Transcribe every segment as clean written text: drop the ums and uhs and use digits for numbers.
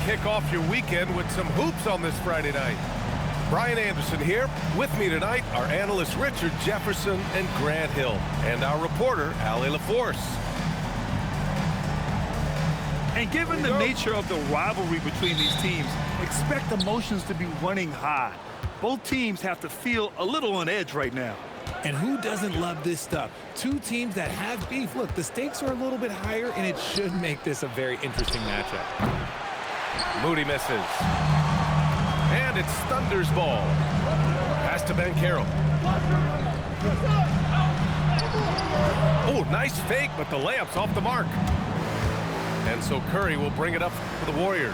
kick off your weekend with some hoops on this Friday night. Brian Anderson here. With me tonight are analysts Richard Jefferson and Grant Hill, and our reporter, Allie LaForce. And given the nature of the rivalry between these teams, expect emotions to be running high. Both teams have to feel a little on edge right now. And who doesn't love this stuff? Two teams that have beef. Look, the stakes are a little bit higher, and it should make this a very interesting matchup. Moody misses. And it's Thunder's ball. Pass to Banchero. Oh, nice fake, but the layup's off the mark. And so Curry will bring it up for the Warriors.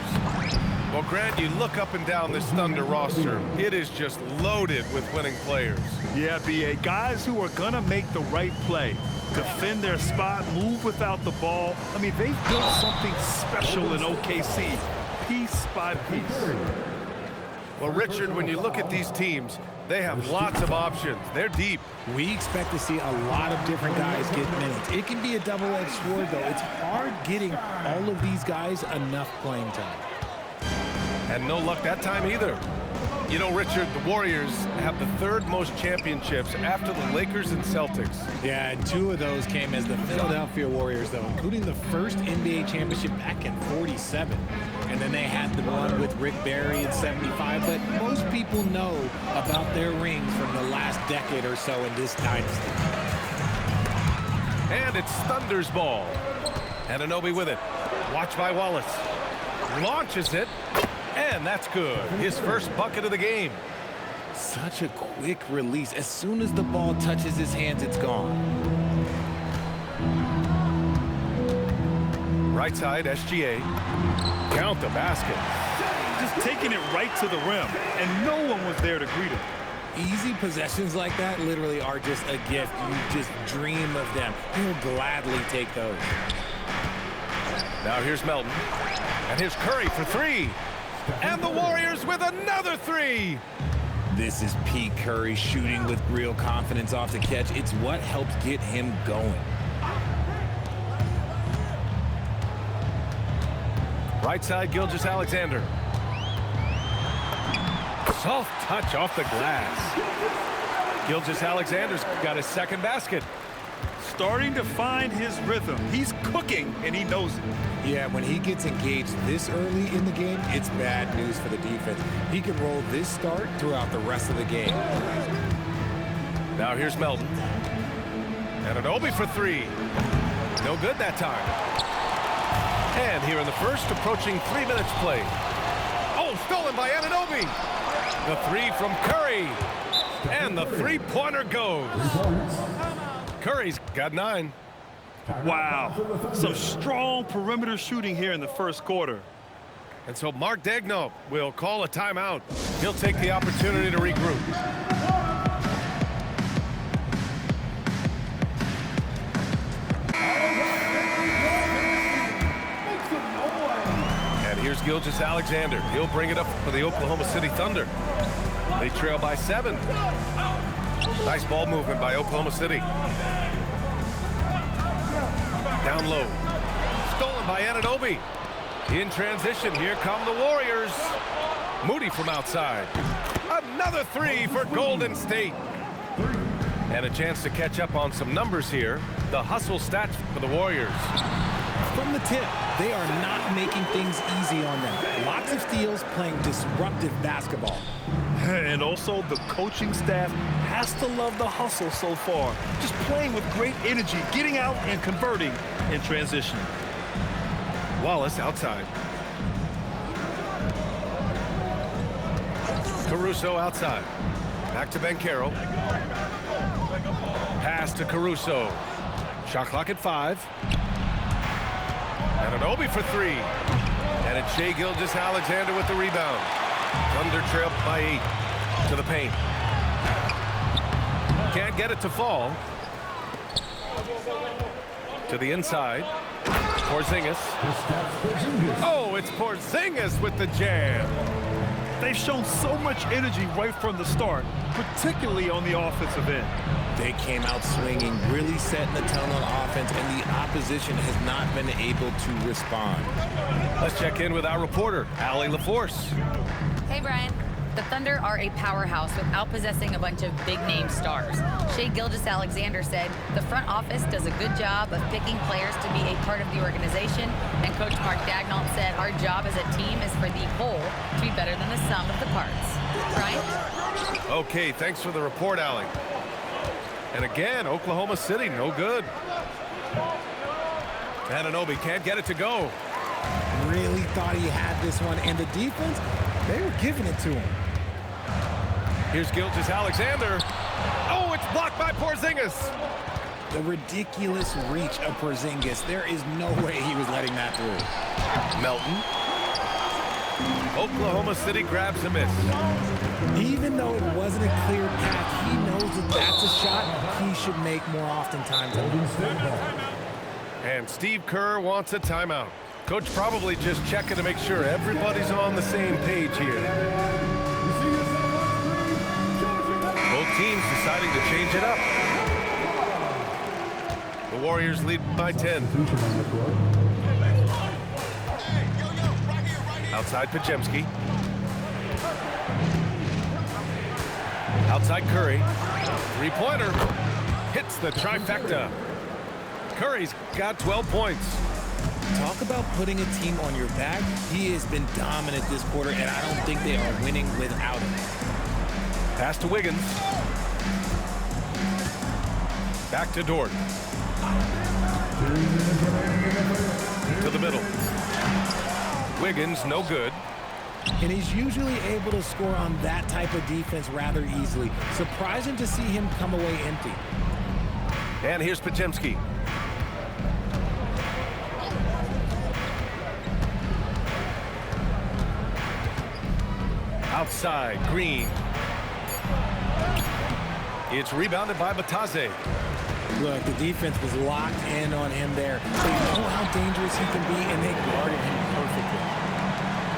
Well, Grant, you look up and down this Thunder roster. It is just loaded with winning players. Yeah, B.A. Guys who are going to make the right play. Defend their spot, move without the ball. I mean, they've built something special in OKC, piece by piece. Well, Richard, when you look at these teams, they have lots of options. They're deep. We expect to see a lot of different guys get minutes. It can be a double-edged sword, though. It's hard getting all of these guys enough playing time. And no luck that time either. You know, Richard, the Warriors have the third most championships after the Lakers and Celtics. Yeah, and two of those came as the Philadelphia Warriors, though, including the first NBA championship back in '47. And then they had the one with Rick Barry in '75. But most people know about their rings from the last decade or so in this dynasty. And it's Thunder's ball. Anunoby with it. Watch by Wallace. Launches it. And that's good. His first bucket of the game. Such a quick release. As soon as the ball touches his hands, it's gone. Right side, SGA. Count the basket. Just taking it right to the rim, and no one was there to greet him. Easy possessions like that literally are just a gift. You just dream of them. He'll gladly take those. Now here's Melton. And here's Curry for three. And the Warriors with another three. This is Pete Curry shooting with real confidence off the catch. It's what helps get him going. Right side, Gilgeous-Alexander. Soft touch off the glass. Gilgeous-Alexander's got his second basket. Starting to find his rhythm. He's cooking, and he knows it. Yeah, when he gets engaged this early in the game, it's bad news for the defense. He can roll this start throughout the rest of the game. Now here's Melton. Anunoby for three. No good that time. And here in the first, approaching 3 minutes played. Oh, stolen by Anunoby. The three from Curry. And the three-pointer goes. Curry's got 9. Wow, some strong perimeter shooting here in the first quarter. And so Mark Daigneault will call a timeout. He'll take the opportunity to regroup. And here's Gilgeous-Alexander. He'll bring it up for the Oklahoma City Thunder. They trail by 7. Nice ball movement by Oklahoma City. Down low. Stolen by Anunoby. In transition, here come the Warriors. Moody from outside. Another three for Golden State. And a chance to catch up on some numbers here. The hustle stats for the Warriors. From the tip, they are not making things easy on them. Lots of steals, playing disruptive basketball. And also, the coaching staff has to love the hustle so far. Just playing with great energy, getting out and converting in transition. Wallace outside. Caruso outside. Back to Banchero. Pass to Caruso. Shot clock at 5. Anunoby for 3. And it's Shai Gilgeous-Alexander with the rebound. Thunder trail by 8 to the paint. Can't get it to fall. To the inside. Porzingis. Oh, it's Porzingis with the jam. They've shown so much energy right from the start, particularly on the offensive end. They came out swinging, really setting the tone on offense, and the opposition has not been able to respond. Let's check in with our reporter, Allie LaForce. Hey, Brian. The Thunder are a powerhouse without possessing a bunch of big-name stars. Shai Gilgeous-Alexander said the front office does a good job of picking players to be a part of the organization, and Coach Mark Daigneault said our job as a team is for the whole to be better than the sum of the parts. Brian? Okay, thanks for the report, Allie. And again, Oklahoma City, no good. Anunoby can't get it to go. Really thought he had this one, and the defense, they were giving it to him. Here's Gilgeous-Alexander. Oh, it's blocked by Porzingis. The ridiculous reach of Porzingis. There is no way he was letting that through. Melton. Oklahoma City grabs a miss. Even though it wasn't a clear path, he knows that that's a shot he should make more oftentimes. And Steve Kerr wants a timeout. Coach probably just checking to make sure everybody's on the same page here. Both teams deciding to change it up. The Warriors lead by 10. Outside Podziemski. Outside Curry. Three-pointer. Hits the trifecta. Curry's got 12 points. Talk about putting a team on your back. He has been dominant this quarter, and I don't think they are winning without him. Pass to Wiggins. Back to Dort. To the middle. Wiggins, no good. And he's usually able to score on that type of defense rather easily. Surprising to see him come away empty. And here's Podziemski. Outside, Green. It's rebounded by Batase. Look, the defense was locked in on him there. They know how dangerous he can be, and they guarded him perfectly.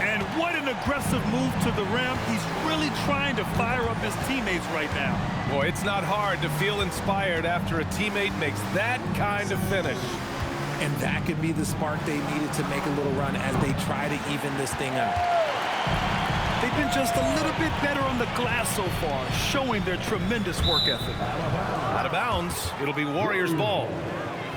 And what an aggressive move to the rim. He's really trying to fire up his teammates right now. Boy, it's not hard to feel inspired after a teammate makes that kind of finish. And that could be the spark they needed to make a little run as they try to even this thing up. They've been just a little bit better on the glass so far, showing their tremendous work ethic. Out of bounds, it'll be Warriors ball.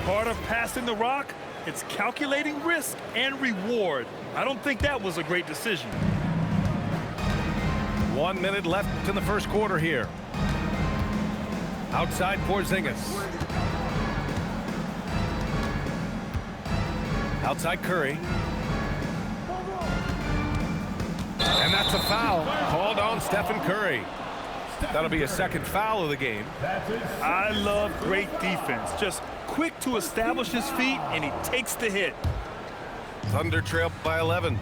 Part of passing the rock, it's calculating risk and reward. I don't think that was a great decision. 1 minute left in the first quarter here. Outside Porzingis. Outside Curry. And that's a foul called on Stephen Curry. That'll be a second foul of the game. I love great defense. Just quick to establish his feet, and he takes the hit. Thunder trail by 11.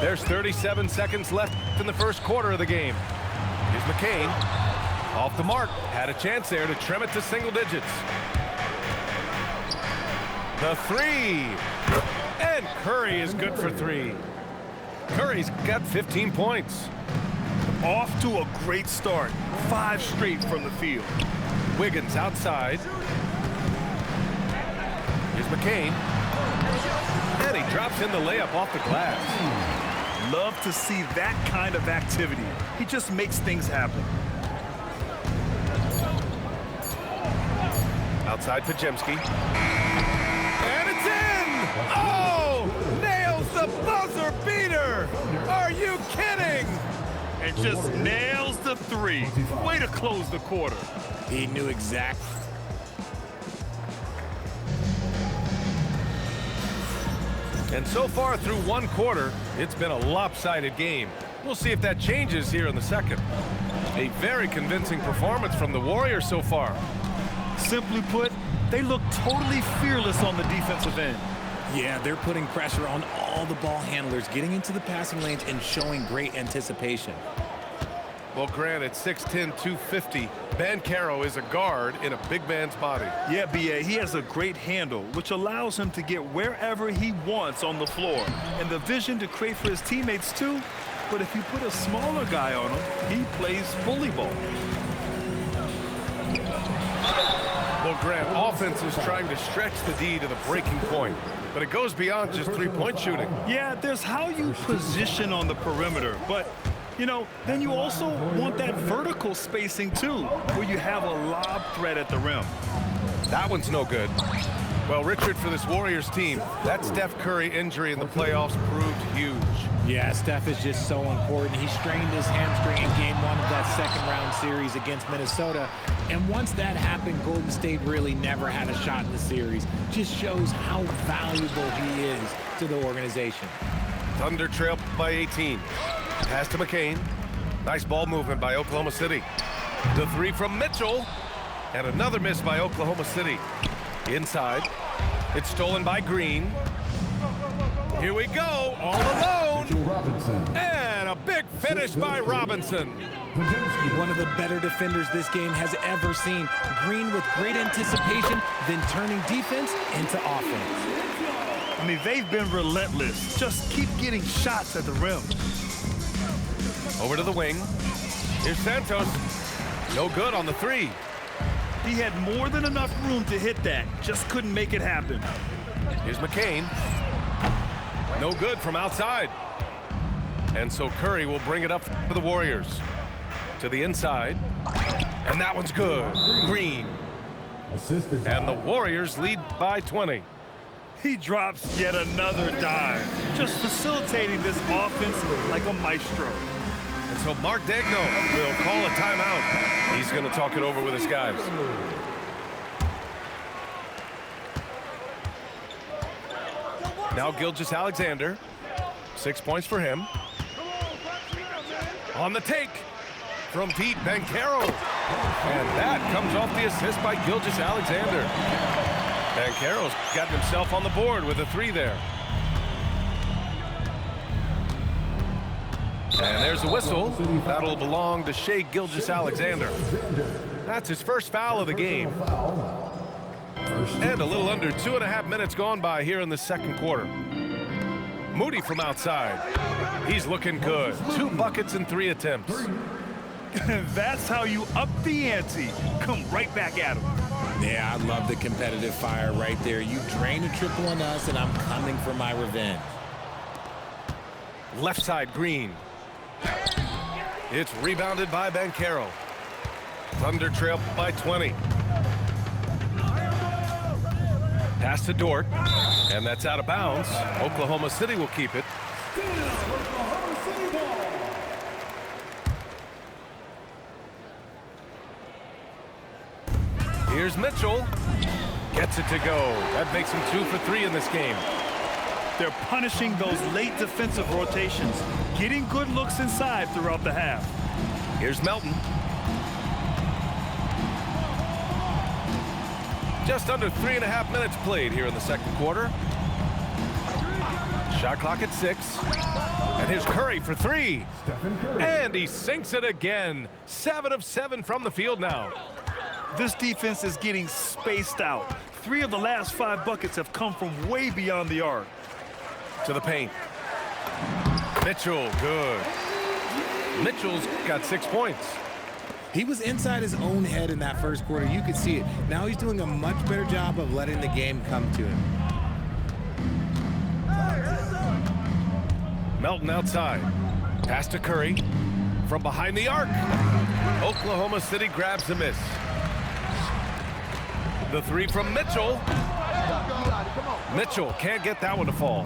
There's 37 seconds left in the first quarter of the game. Here's McCain. Off the mark. Had a chance there to trim it to single digits. The three. And Curry is good for three. Curry's got 15 points. Off to a great start. 5 straight from the field. Wiggins outside. Here's McCain. And he drops in the layup off the glass. Love to see that kind of activity. He just makes things happen. Outside Podziemski. And it's in! Oh! Nails the buzzer beater! Are you kidding? And just nails the three. Way to close the quarter. He knew exactly. And so far through one quarter, it's been a lopsided game. We'll see if that changes here in the second. A very convincing performance from the Warriors so far. Simply put, they look totally fearless on the defensive end. Yeah, they're putting pressure on all the ball handlers, getting into the passing lanes and showing great anticipation. Well, Grant, at 6'10", 250, Banchero is a guard in a big man's body. Yeah, B.A., he has a great handle, which allows him to get wherever he wants on the floor. And the vision to create for his teammates, too, but if you put a smaller guy on him, he plays bully ball. Well, Grant, offense is trying to stretch the D to the breaking point, but it goes beyond just three-point shooting. Yeah, there's how you position on the perimeter, but, you know, then you also want that vertical spacing, too, where you have a lob threat at the rim. That one's no good. Well, Richard, for this Warriors team, that Steph Curry injury in the playoffs proved huge. Yeah, Steph is just so important. He strained his hamstring in game 1 of that second-round series against Minnesota. And once that happened, Golden State really never had a shot in the series. Just shows how valuable he is to the organization. Thunder trail by 18. Pass to McCain. Nice ball movement by Oklahoma City. The three from Mitchell. And another miss by Oklahoma City. Inside. It's stolen by Green. Here we go, all alone. And a big finish by Robinson. One of the better defenders this game has ever seen. Green with great anticipation, then turning defense into offense. I mean, they've been relentless. Just keep getting shots at the rim. Over to the wing. Here's Santos. No good on the three. He had more than enough room to hit that. Just couldn't make it happen. Here's McCain. No good from outside. And so Curry will bring it up for the Warriors. To the inside. And that one's good. Green. And the Warriors lead by 20. He drops yet another dime. Just facilitating this offense like a maestro. And so Mark Daigneault will call a timeout. He's going to talk it over with his guys. Now Gilgeous-Alexander. 6 points for him. On the take from Pete Banchero. And that comes off the assist by Gilgeous-Alexander. Banchero's gotten himself on the board with a three there. And there's a whistle. That'll belong to Shai Gilgeous-Alexander. That's his first foul of the game. And a little under 2.5 minutes gone by here in the second quarter. Moody from outside. He's looking good. 2 buckets and 3 attempts. That's how you up the ante. Come right back at him. Yeah, I love the competitive fire right there. You drain a triple on us, and I'm coming for my revenge. Left side, Green. It's rebounded by Banchero. Thunder trail by 20. Pass to Dort, and that's out of bounds. Oklahoma City will keep it. Here's Mitchell. Gets it to go. That makes him 2 for 3 in this game. They're punishing those late defensive rotations, getting good looks inside throughout the half. Here's Melton. Just under 3.5 minutes played here in the second quarter. Shot clock at 6. And here's Curry for 3. And he sinks it again. 7 of 7 from the field now. This defense is getting spaced out. 3 of the last 5 buckets have come from way beyond the arc. To the paint. Mitchell, good. Mitchell's got 6 points. He was inside his own head in that first quarter. You could see it. Now he's doing a much better job of letting the game come to him. Melton outside. Pass to Curry. From behind the arc. Oklahoma City grabs the miss. The 3 from Mitchell. Mitchell can't get that one to fall.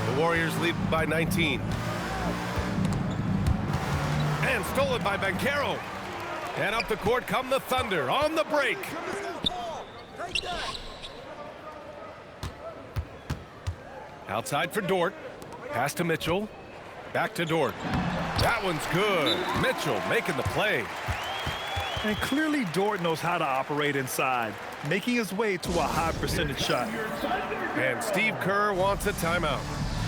The Warriors lead by 19. And stolen by Banchero. And up the court come the Thunder on the break. Outside for Dort. Pass to Mitchell. Back to Dort. That one's good. Mitchell making the play. And clearly Dort knows how to operate inside, making his way to a high percentage shot. And Steve Kerr wants a timeout.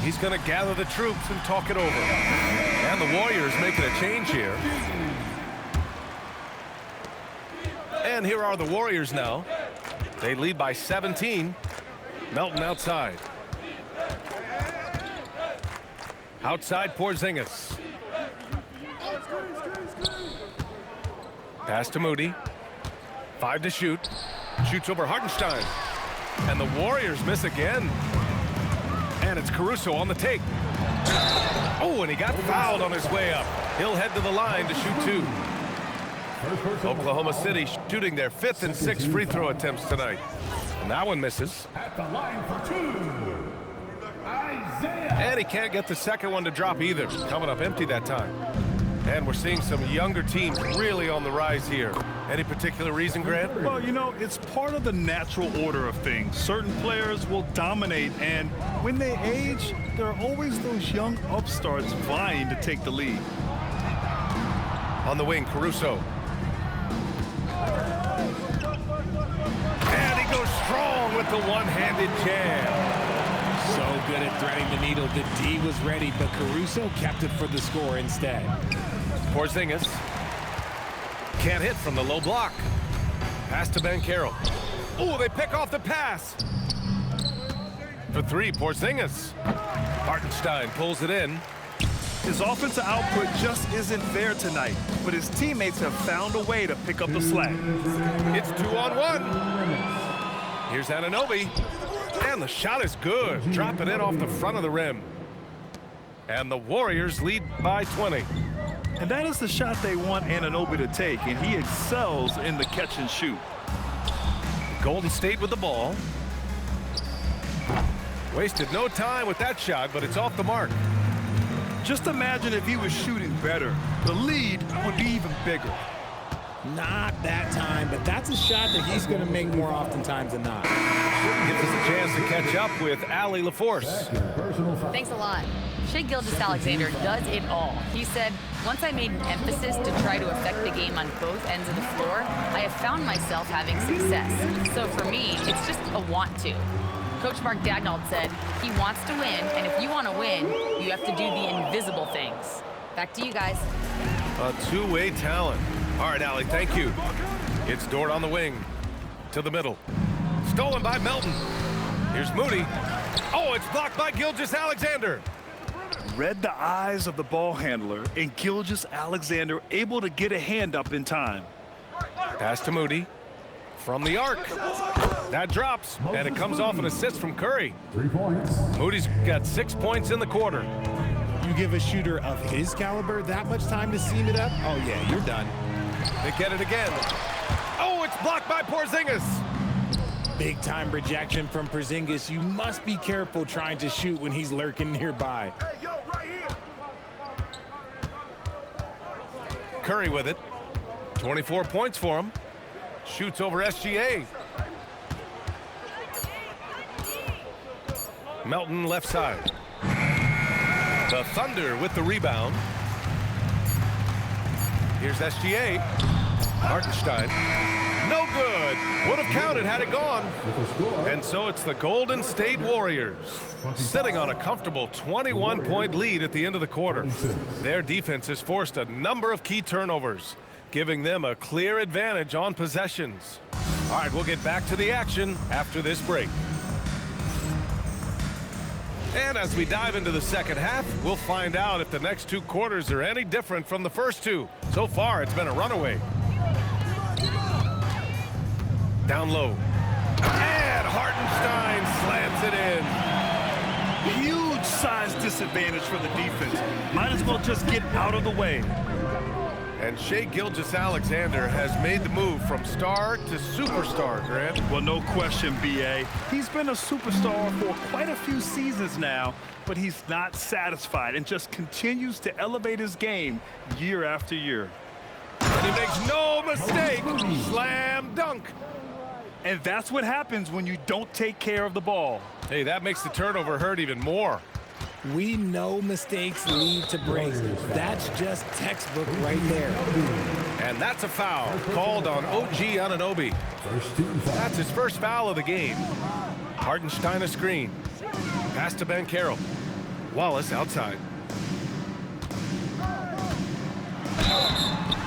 He's going to gather the troops and talk it over. And the Warriors making a change here. And here are the Warriors now. They lead by 17. Melton outside. Outside Porzingis. Pass to Moody. 5 to shoot. Shoots over Hartenstein. And the Warriors miss again. And it's Caruso on the take. Oh, and he got fouled on his way up. He'll head to the line to shoot 2. Oklahoma City shooting their 5th and 6th free throw attempts tonight. And that one misses. At the line for 2, Isaiah. And he can't get the second one to drop either. Coming up empty that time. And we're seeing some younger teams really on the rise here. Any particular reason, Grant? Well, you know, it's part of the natural order of things. Certain players will dominate, and when they age, there are always those young upstarts vying to take the lead. On the wing, Caruso. And he goes strong with the one-handed jam. So good at threading the needle. The D was ready, but Caruso kept it for the score instead. Porzingis can't hit from the low block. Pass to Banchero. Oh, they pick off the pass. For 3, Porzingis. Hartenstein pulls it in. His offensive output just isn't there tonight, but his teammates have found a way to pick up the slack. It's 2-on-1. Here's Anunoby. And the shot is good. Drop it in off the front of the rim. And the Warriors lead by 20. And that is the shot they want Anunoby to take, and he excels in the catch and shoot. Golden State with the ball. Wasted no time with that shot, but it's off the mark. Just imagine if he was shooting better. The lead would be even bigger. Not that time, but that's a shot that he's going to make more oftentimes than not. Gives us a chance to catch up with Allie LaForce. Thanks a lot. Shai Gilgeous-Alexander does it all. He said, once I made an emphasis to try to affect the game on both ends of the floor, I have found myself having success. So for me, it's just a want to. Coach Mark Daigneault said, he wants to win, and if you want to win, you have to do the invisible things. Back to you guys. A two-way talent. All right, Allie, thank you. It's Dort on the wing. To the middle. Stolen by Melton. Here's Moody. Oh, it's blocked by Gilgeous-Alexander. Read the eyes of the ball handler, and Gilgeous-Alexander able to get a hand up in time. Pass to Moody. From the arc. That drops, and it comes off an assist from Curry. 3 points. Moody's got 6 points in the quarter. You give a shooter of his caliber that much time to seam it up? Oh, yeah, you're done. They get it again. Oh, it's blocked by Porzingis. Big time rejection from Porzingis. You must be careful trying to shoot when he's lurking nearby. Curry with it. 24 points for him. Shoots over SGA. Melton left side. The Thunder with the rebound. Here's SGA. Hartenstein. No good. Would have counted had it gone. And so it's the Golden State Warriors sitting on a comfortable 21-point lead at the end of the quarter. Their defense has forced a number of key turnovers, giving them a clear advantage on possessions. All right, we'll get back to the action after this break. And as we dive into the second half, we'll find out if the next 2 quarters are any different from the first 2. So far, it's been a runaway. Down low. And Hartenstein slams it in. Huge size disadvantage for the defense. Might as well just get out of the way. And Shai Gilgeous-Alexander has made the move from star to superstar, Grant. Well, no question, B.A. He's been a superstar for quite a few seasons now, but he's not satisfied and just continues to elevate his game year after year. And he makes no mistake. Slam dunk. And that's what happens when you don't take care of the ball. Hey, that makes the turnover hurt even more. We know mistakes lead to breaks. That's just textbook right there. And that's a foul called on OG Anunoby. That's his first foul of the game. Hartenstein a screen. Pass to Banchero. Wallace outside.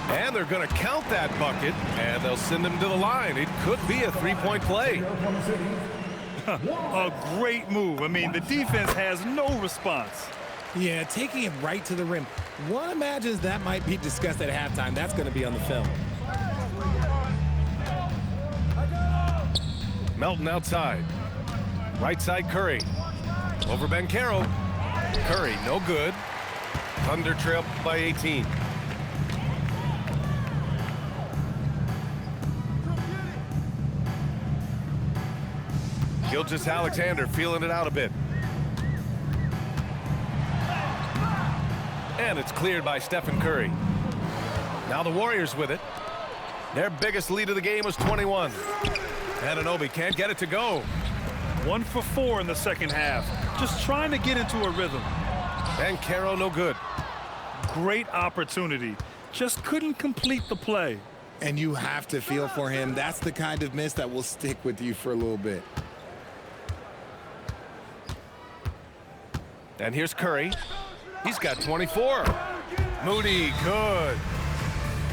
And they're going to count that bucket, and they'll send him to the line. It could be a 3-point play. A great move. I mean, the defense has no response. Yeah, taking it right to the rim. One imagines that might be discussed at halftime. That's going to be on the film. Melton outside. Right side Curry. Over Banchero. Curry, no good. Thunder trail by 18. Gilgeous-Alexander feeling it out a bit. And it's cleared by Stephen Curry. Now the Warriors with it. Their biggest lead of the game was 21. Anunoby can't get it to go. 1 for 4 in the second half. Just trying to get into a rhythm. Banchero no good. Great opportunity. Just couldn't complete the play. And you have to feel for him. That's the kind of miss that will stick with you for a little bit. And here's Curry. He's got 24. Moody, good.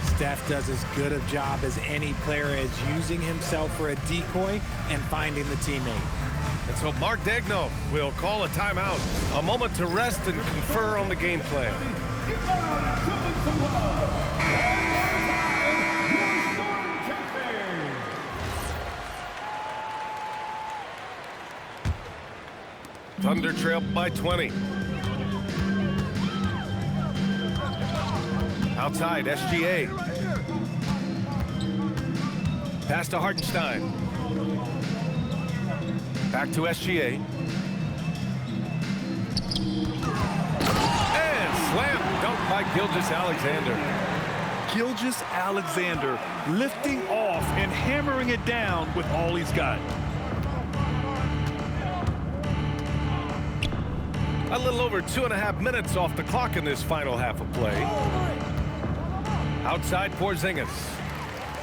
Steph does as good a job as any player as using himself for a decoy and finding the teammate. And so Mark Daigneault will call a timeout. A moment to rest and confer on the game plan. Thunder trail by 20. Outside, SGA. Pass to Hartenstein. Back to SGA. And slam dunk by Gilgeous-Alexander. Gilgeous-Alexander lifting off and hammering it down with all he's got. A little over 2.5 minutes off the clock in this final half of play. Outside Porzingis.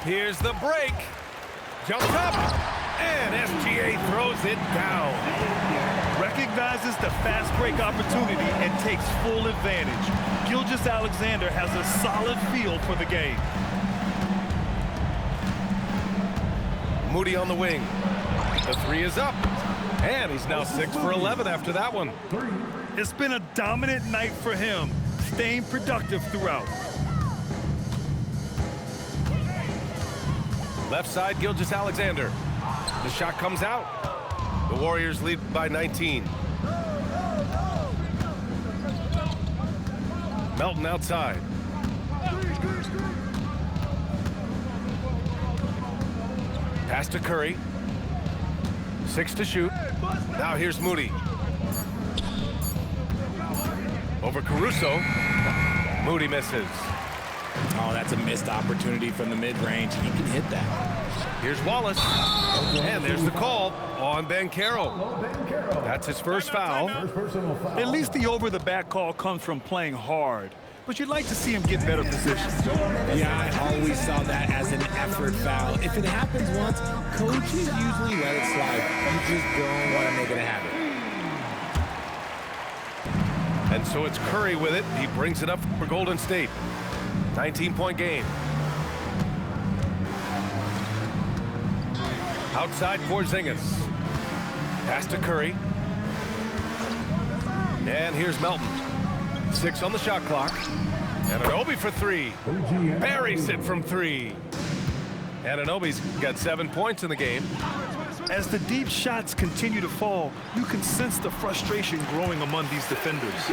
Here's the break. Jumps up. And SGA throws it down. Recognizes the fast break opportunity and takes full advantage. Gilgeous-Alexander has a solid feel for the game. Moody on the wing. The three is up. And he's now 6 for 11 after that one. It's been a dominant night for him, staying productive throughout. Left side, Gilgeous-Alexander. The shot comes out. The Warriors lead by 19. Melton outside. Pass to Curry. 6 to shoot. Now here's Moody. Over Caruso. Moody misses. Oh, that's a missed opportunity from the mid-range. He can hit that. Here's Wallace. And there's the call on Banchero. That's his first foul. At least the over-the-back call comes from playing hard. But you'd like to see him get better positions. Yeah, I always saw that as an effort foul. If it happens once, coaches usually let it slide. You just don't want to make it a habit. And so it's Curry with it. He brings it up for Golden State. 19-point game. Outside Porzingis. Pass to Curry. And here's Melton. 6 on the shot clock. Anunoby for 3. Buries it from 3. Anunoby's got 7 points in the game. As the deep shots continue to fall, you can sense the frustration growing among these defenders.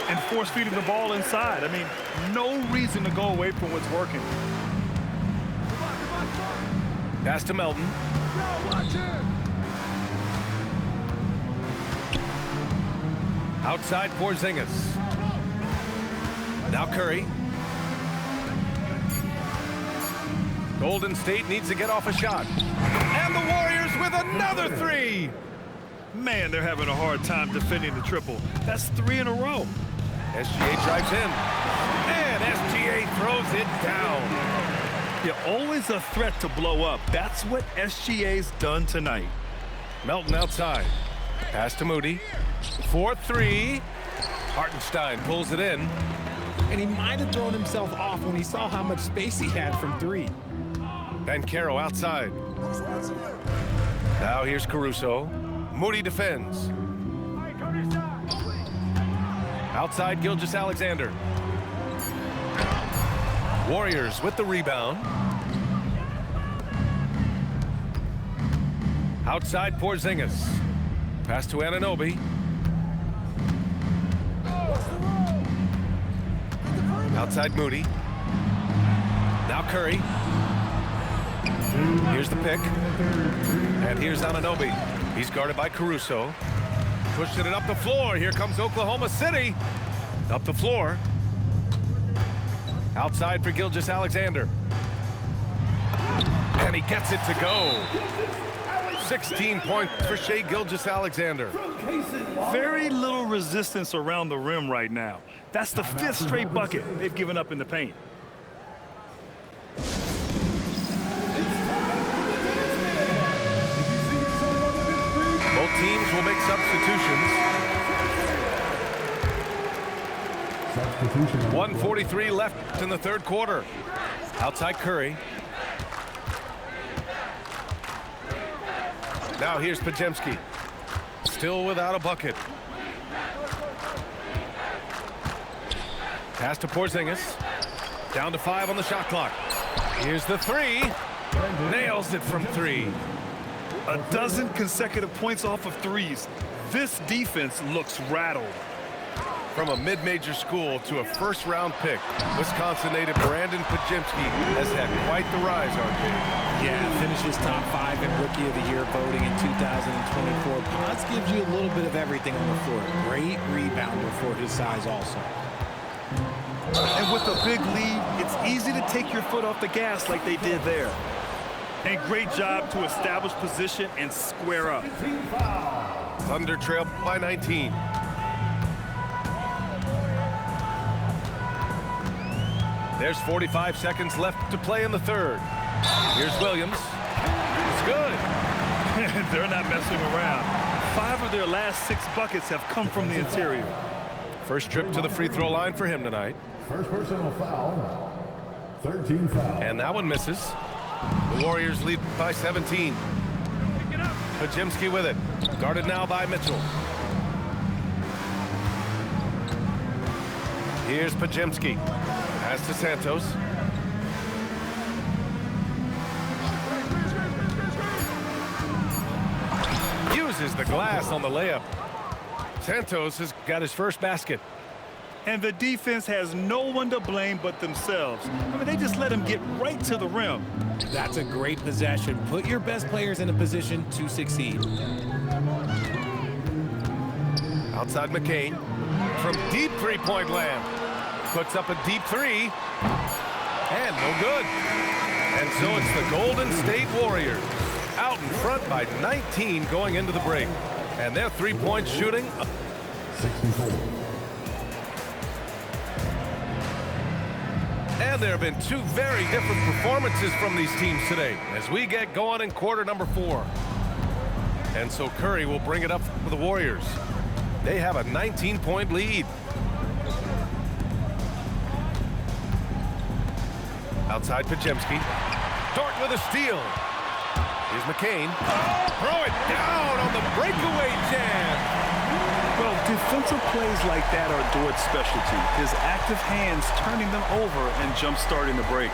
And force feeding the ball inside. I mean, no reason to go away from what's working. Pass to Melton. Outside Porzingis. Now Curry. Golden State needs to get off a shot. And the Warriors with another 3. Man, they're having a hard time defending the triple. That's 3 in a row. SGA drives in. And SGA throws it down. You're always a threat to blow up. That's what SGA's done tonight. Melton outside. Pass to Moody. 4-3. Hartenstein pulls it in. And he might have thrown himself off when he saw how much space he had from 3. Banchero outside. Now here's Caruso. Moody defends. Outside Gilgeous-Alexander. Warriors with the rebound. Outside Porzingis. Pass to Anunoby. Outside Moody. Now Curry. Here's the pick. And here's Anunoby. He's guarded by Caruso. Pushing it up the floor. Here comes Oklahoma City. Up the floor. Outside for Gilgeous-Alexander. And he gets it to go. 16 points for Shai Gilgeous-Alexander. Very little resistance around the rim right now. That's the 5th straight bucket they've given up in the paint. Both teams will make substitutions. 1:43 left in the third quarter. Outside Curry. Now here's Podziemski. Still without a bucket. Pass to Porzingis. Down to 5 on the shot clock. Here's the 3. Nails it from 3. A dozen consecutive points off of threes. This defense looks rattled. From a mid-major school to a first-round pick, Wisconsin native Brandon Podziemski has had quite the rise, RJ. Yeah, finishes top 5 in Rookie of the Year voting in 2024. Pods gives you a little bit of everything on the floor. Great rebounder for his size also. And with a big lead, it's easy to take your foot off the gas like they did there. And great job to establish position and square up. Thunder trail by 19. There's 45 seconds left to play in the third. Here's Williams. It's good. They're not messing around. 5 of their last 6 buckets have come from the interior. First trip to the free throw line for him tonight. First personal foul. 13 foul. And that one misses. The Warriors lead by 17. Podziemski with it. Guarded now by Mitchell. Here's Podziemski. Pass to Santos. Uses the glass on the layup. Santos has got his first basket. And the defense has no one to blame but themselves. I mean, they just let him get right to the rim. That's a great possession. Put your best players in a position to succeed. Outside McCain. From deep three-point land. Puts up a deep 3. And no good. And so it's the Golden State Warriors out in front by 19 going into the break. And their three-point shooting. 64. And there have been 2 very different performances from these teams today as we get going in quarter number 4. And so Curry will bring it up for the Warriors. They have a 19-point lead. Outside Podziemski. Dort with a steal. Here's McCain. Throw it down on the breakaway jam. Well, defensive plays like that are Dort's specialty. His active hands turning them over and jump-starting the break.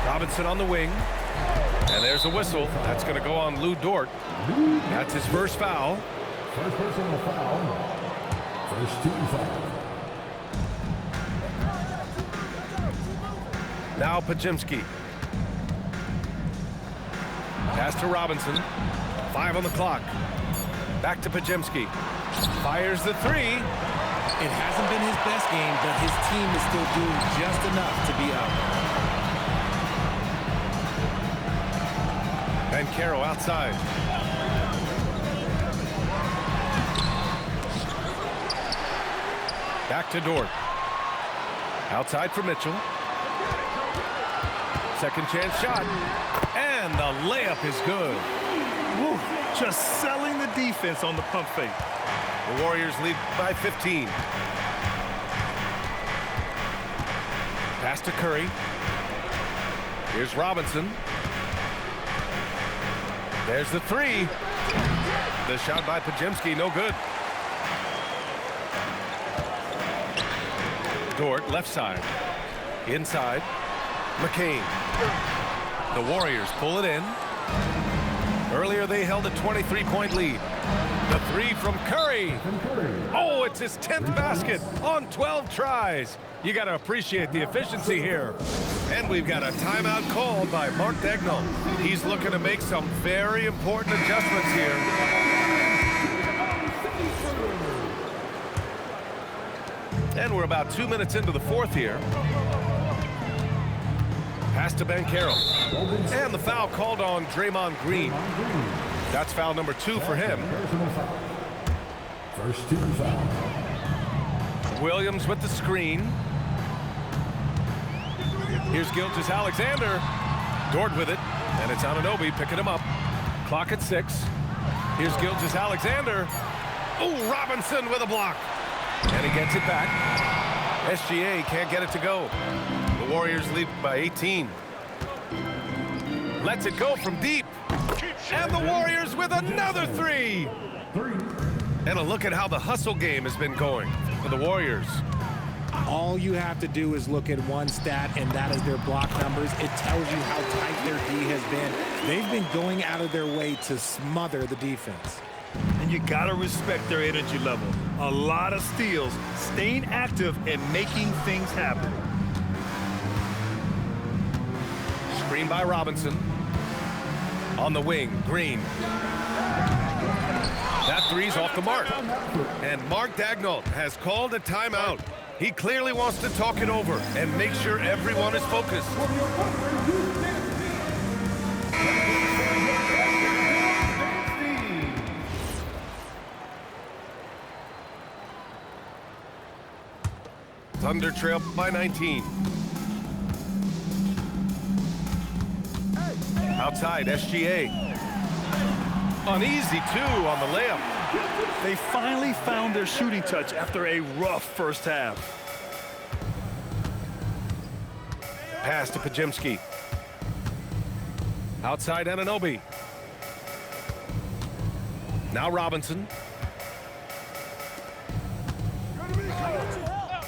Robinson on the wing. And there's a whistle. That's going to go on Lou Dort. That's his first foul. First personal foul. First team foul. Now Podziemski. Pass to Robinson. 5 on the clock. Back to Podziemski. Fires the 3. It hasn't been his best game, but his team is still doing just enough to be up. Banchero outside. Back to Dort. Outside for Mitchell. Second chance shot. And the layup is good. Woo, just selling the defense on the pump fake. The Warriors lead by 15. Pass to Curry. Here's Robinson. There's the 3. The shot by Podziemski, no good. Dort, left side. Inside. McCain. The Warriors pull it in. Earlier, they held a 23-point lead. The three from Curry. Oh, it's his 10th basket on 12 tries. You got to appreciate the efficiency here. And we've got a timeout called by Mark Daigneault. He's looking to make some very important adjustments here. And we're about 2 minutes into the fourth here. Pass to Banchero. And the foul called on Draymond Green. That's foul number 2 for him. First team foul. Williams with the screen. Here's Gilgeous-Alexander. Dort with it. And it's Anunoby picking him up. Clock at 6. Here's Gilgeous-Alexander. Oh, Robinson with a block. And he gets it back. SGA can't get it to go. The Warriors lead by 18. Lets it go from deep. And the Warriors with another 3. And a look at how the hustle game has been going for the Warriors. All you have to do is look at one stat, and that is their block numbers. It tells you how tight their D has been. They've been going out of their way to smother the defense. And you got to respect their energy level. A lot of steals, staying active and making things happen. Screen by Robinson. On the wing, Green. That three's off the mark. And Mark Daigneault has called a timeout. He clearly wants to talk it over and make sure everyone is focused. Thunder trail by 19. Outside, SGA. An easy 2 on the layup. They finally found their shooting touch after a rough first half. Pass to Podziemski. Outside, Anunoby. Now Robinson.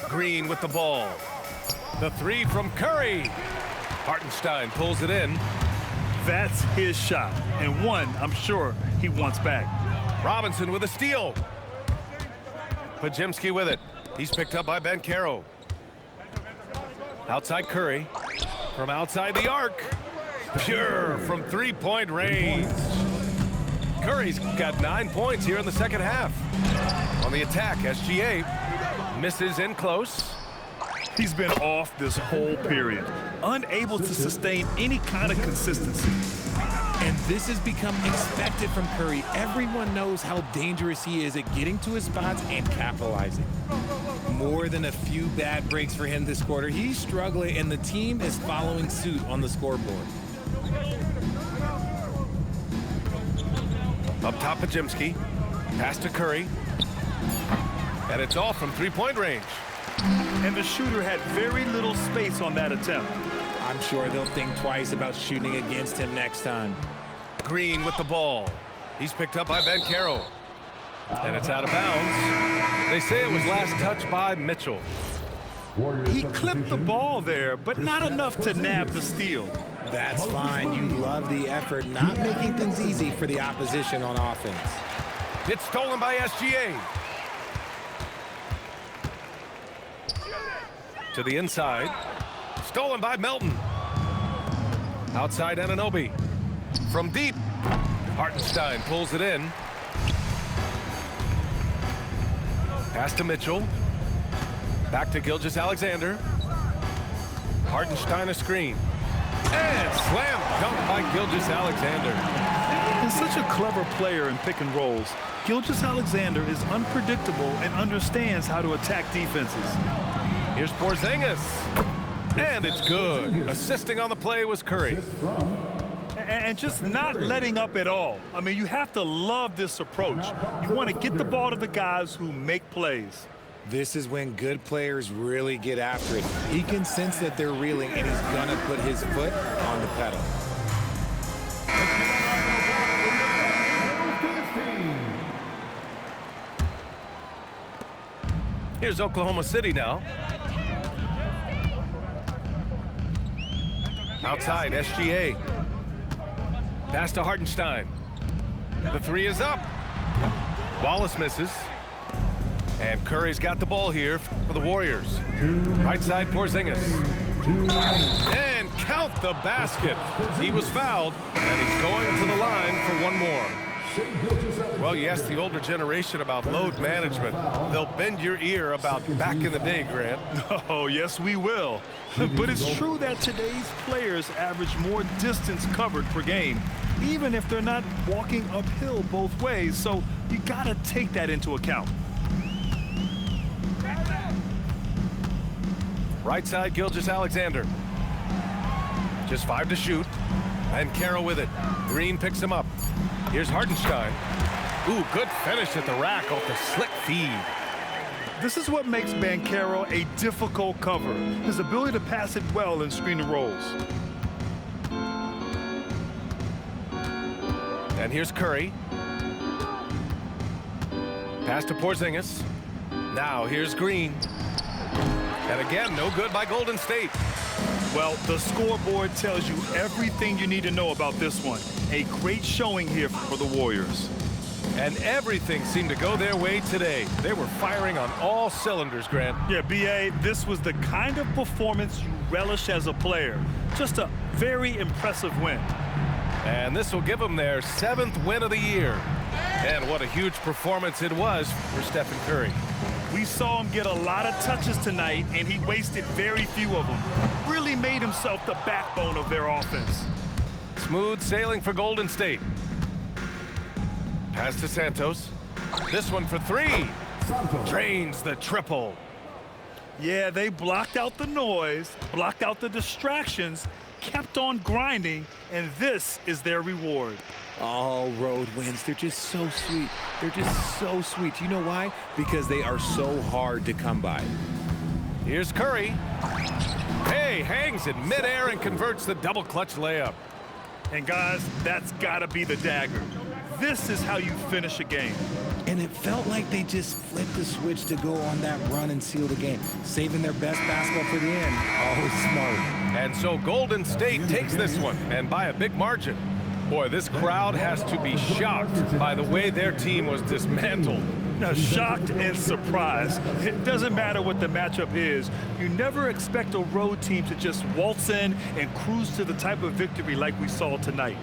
Green with the ball. The 3 from Curry. Hartenstein pulls it in. That's his shot, and one I'm sure he wants back. Robinson with a steal. Podziemski with it. He's picked up by Banchero. Outside Curry. From outside the arc. Pure from 3-point range. Curry's got 9 points here in the second half. On the attack, SGA misses in close. He's been off this whole period, unable to sustain any kind of consistency. And this has become expected from Curry. Everyone knows how dangerous he is at getting to his spots and capitalizing. More than a few bad breaks for him this quarter. He's struggling, and the team is following suit on the scoreboard. Up top, Podziemski. Pass to Curry. And it's off from 3-point range. And the shooter had very little space on that attempt. I'm sure they'll think twice about shooting against him next time. Green with the ball. He's picked up by Banchero. And it's out of bounds. They say it was last touched by Mitchell. He clipped the ball there, but not enough to nab the steal. That's fine. You love the effort, not making things easy for the opposition on offense. It's stolen by SGA. To the inside. Stolen by Melton. Outside Anunoby. From deep. Hartenstein pulls it in. Pass to Mitchell. Back to Gilgeous-Alexander. Hartenstein a screen. And slam dunk by Gilgeous-Alexander. He's such a clever player in pick and rolls. Gilgeous-Alexander is unpredictable and understands how to attack defenses. Here's Porzingis. And it's good. Assisting on the play was Curry. And just not letting up at all. I mean, you have to love this approach. You want to get the ball to the guys who make plays. This is when good players really get after it. He can sense that they're reeling, and he's going to put his foot on the pedal. Here's Oklahoma City now. Outside, SGA. Pass to Hartenstein. The three is up. Wallace misses. And Curry's got the ball here for the Warriors. Right side, Porzingis. And count the basket. He was fouled, and he's going to the line for one more. Well, you ask the older generation about load management. They'll bend your ear about back in the day, Grant. Oh, yes, we will. But it's true that today's players average more distance covered per game, even if they're not walking uphill both ways. So you got to take that into account. Right side, Gilgeous-Alexander. Just 5 to shoot. And Carroll with it. Green picks him up. Here's Hartenstein. Ooh, good finish at the rack off the slick feed. This is what makes Banchero a difficult cover, his ability to pass it well in screen and rolls. And here's Curry. Pass to Porzingis. Now here's Green. And again, no good by Golden State. Well, the scoreboard tells you everything you need to know about this one. A great showing here for the Warriors. And everything seemed to go their way today. They were firing on all cylinders, Grant. Yeah, B.A., this was the kind of performance you relish as a player. Just a very impressive win. And this will give them their 7th win of the year. And what a huge performance it was for Stephen Curry. We saw him get a lot of touches tonight, and he wasted very few of them. Really made himself the backbone of their offense. Smooth sailing for Golden State. Pass to Santos. This one for 3. Drains the triple. Yeah, they blocked out the noise, blocked out the distractions, kept on grinding, and this is their reward. All road wins. They're just so sweet. They're just so sweet. You know why? Because they are so hard to come by. Here's Curry. Hey, hangs in midair and converts the double clutch layup. And guys, that's gotta be the dagger. This is how you finish a game. And it felt like they just flipped the switch to go on that run and seal the game, saving their best basketball for the end. Oh, smart. And so Golden State takes this one, and by a big margin. Boy, this crowd has to be shocked by the way their team was dismantled. Now, shocked and surprised. It doesn't matter what the matchup is. You never expect a road team to just waltz in and cruise to the type of victory like we saw tonight.